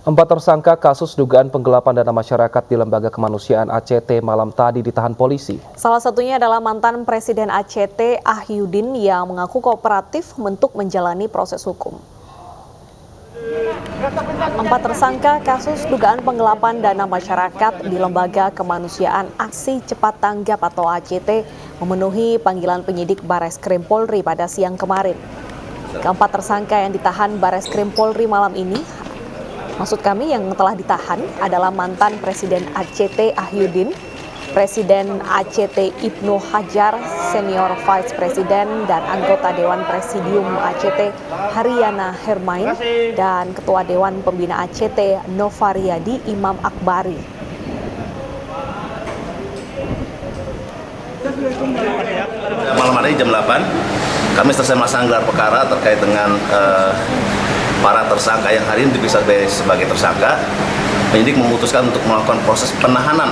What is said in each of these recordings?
4 tersangka kasus dugaan penggelapan dana masyarakat di Lembaga Kemanusiaan ACT malam tadi ditahan polisi. Salah satunya adalah mantan Presiden ACT Ahyudin yang mengaku kooperatif untuk menjalani proses hukum. 4 tersangka kasus dugaan penggelapan dana masyarakat di Lembaga Kemanusiaan Aksi Cepat Tanggap atau ACT memenuhi panggilan penyidik Bareskrim Polri pada siang kemarin. Keempat tersangka yang ditahan Bareskrim Polri malam ini, maksud kami yang telah ditahan adalah mantan Presiden ACT Ahyudin, Presiden ACT Ibnu Hajar, Senior Vice President dan anggota Dewan Presidium ACT Haryana Hermain, dan Ketua Dewan Pembina ACT Novaryadi Imam Akbari. Malam hari jam 8, kami selesai melaksanakan gelar perkara terkait dengan para tersangka yang hari ini diperiksa sebagai tersangka. Penyidik memutuskan untuk melakukan proses penahanan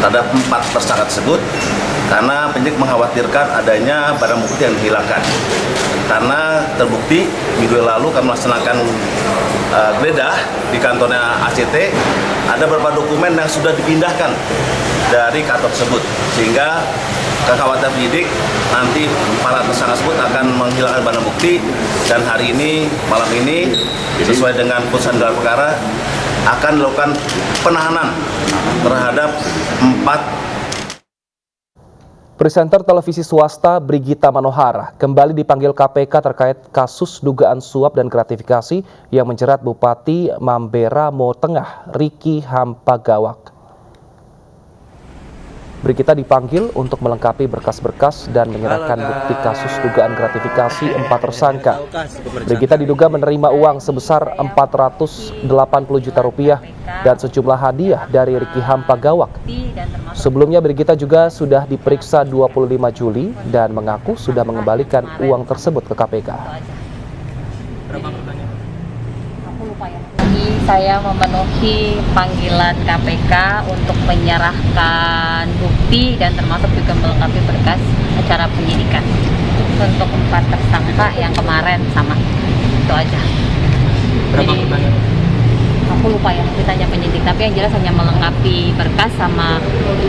terhadap 4 tersangka tersebut karena penyidik mengkhawatirkan adanya barang bukti yang dihilangkan. Karena terbukti minggu lalu kami melaksanakan geledah di kantornya ACT, ada beberapa dokumen yang sudah dipindahkan dari kantor tersebut, sehingga kekhawatiran penyidik nanti para tersangka tersebut akan menghilangkan barang bukti, dan hari ini, malam ini, sesuai dengan putusan gelar perkara, akan dilakukan penahanan terhadap 4. Presenter televisi swasta Brigita Manohara kembali dipanggil KPK terkait kasus dugaan suap dan gratifikasi yang menjerat Bupati Mamberamo Tengah, Riki Hampagawak. Brigita dipanggil untuk melengkapi berkas-berkas dan menyerahkan bukti kasus dugaan gratifikasi 4 tersangka. Brigita diduga menerima uang sebesar 480 juta rupiah dan sejumlah hadiah dari Riki Hampagawak. Sebelumnya Brigita juga sudah diperiksa 25 Juli dan mengaku sudah mengembalikan uang tersebut ke KPK. Saya memenuhi panggilan KPK untuk menyerahkan bukti dan termasuk juga melengkapi berkas acara penyidikan. Untuk 4 tersangka yang kemarin sama, itu aja. Berapa pertanyaan? Aku lupa ya, ditanya penyidik, tapi yang jelas hanya melengkapi berkas sama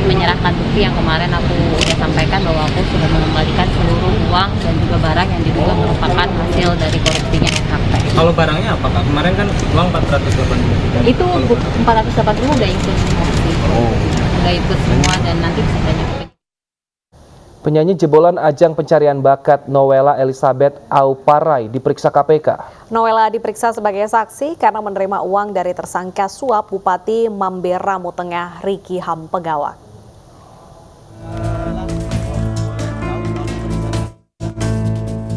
menyerahkan bukti yang kemarin aku udah sampaikan bahwa aku sudah mengembalikan seluruh uang dan juga barang yang diduga merupakan hasil dari korupsinya SHP. Kalau barangnya apa Kak? Kemarin kan uang 480. Itu 480 udah ikut semua sih. Udah ikut semua dan nanti bisa tanya ke Penyanyi jebolan ajang pencarian bakat Nowela Elizabeth Auparai diperiksa KPK. Nowela diperiksa sebagai saksi karena menerima uang dari tersangka suap Bupati Mamberamo Tengah, Riki Hampagawak.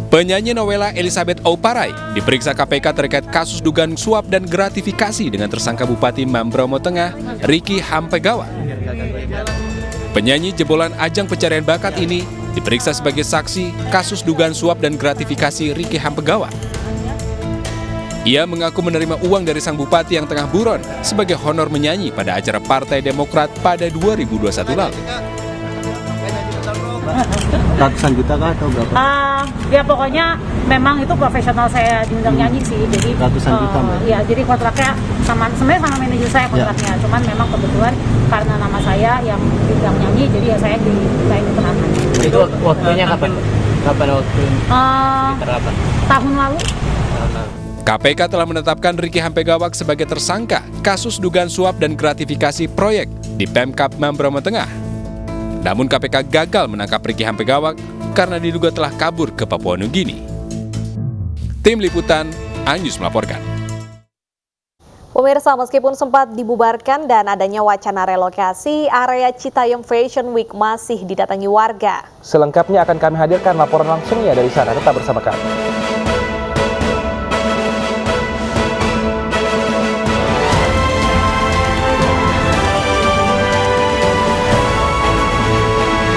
Penyanyi Nowela Elizabeth Auparai diperiksa KPK terkait kasus dugaan suap dan gratifikasi dengan tersangka Bupati Mamberamo Tengah, Riki Hampagawak. Penyanyi jebolan ajang pencarian bakat ini diperiksa sebagai saksi kasus dugaan suap dan gratifikasi Riki Hampagawak. Ia mengaku menerima uang dari sang bupati yang tengah buron sebagai honor menyanyi pada acara Partai Demokrat pada 2021 lalu. Ratusan juta kah atau berapa? Ya pokoknya memang itu profesional saya diundang nyanyi sih, jadi ratusan juta Mbak? Ya jadi kontraknya sebenarnya sama manajer saya kontraknya, cuman memang kebetulan karena nama saya yang diundang nyanyi, jadi ya saya dimintain penahanan. Itu waktunya kapan? Kapan waktunya? Tahun lalu. KPK telah menetapkan Riki Hampagawak sebagai tersangka kasus dugaan suap dan gratifikasi proyek di Pemkab Mamberamo Tengah. Namun KPK gagal menangkap Riki Hampagawak karena diduga telah kabur ke Papua Nugini. Tim Liputan, Anyus melaporkan. Pemirsa, meskipun sempat dibubarkan dan adanya wacana relokasi, area Citayam Fashion Week masih didatangi warga. Selengkapnya akan kami hadirkan laporan langsungnya dari sana. Tetap bersama kami.